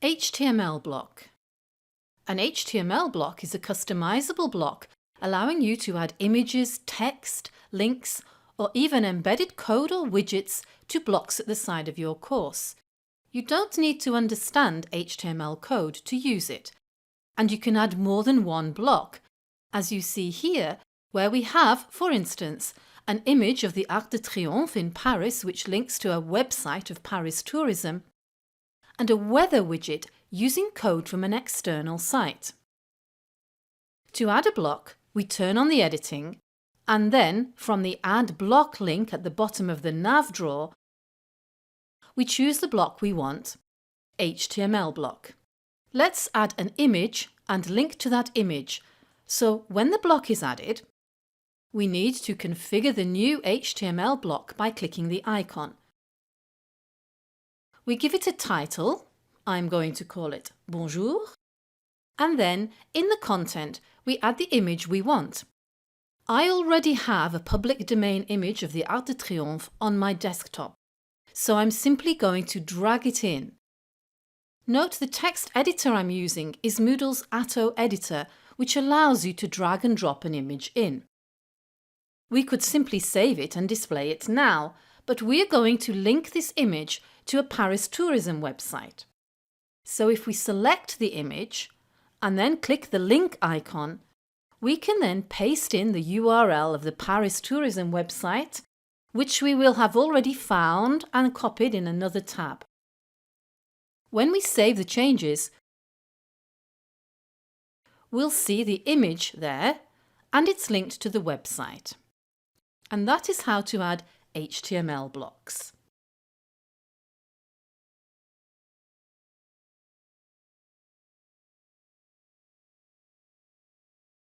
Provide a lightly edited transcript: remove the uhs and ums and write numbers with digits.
HTML block. An HTML block is a customizable block allowing you to add images, text, links, or even embedded code or widgets to blocks at the side of your course. You don't need to understand HTML code to use it, and you can add more than one block, as you see here, where we have, for instance, an image of the Arc de Triomphe in Paris which links to a website of Paris tourism, and a weather widget using code from an external site. To add a block, we turn on the editing, and then from the Add Block link at the bottom of the nav drawer, we choose the block we want, HTML block. Let's add an image and link to that image, so when the block is added, we need to configure the new HTML block by clicking the icon. We give it a title, I'm going to call it Bonjour, and then in the content we add the image we want. I already have a public domain image of the Arc de Triomphe on my desktop, so I'm simply going to drag it in. Note the text editor I'm using is Moodle's Atto editor, which allows you to drag and drop an image in. We could simply save it and display it now, but we're going to link this image to a Paris tourism website. So if we select the image and then click the link icon, we can then paste in the URL of the Paris tourism website, which we will have already found and copied in another tab. When we save the changes, we'll see the image there and it's linked to the website. And that is how to add HTML blocks.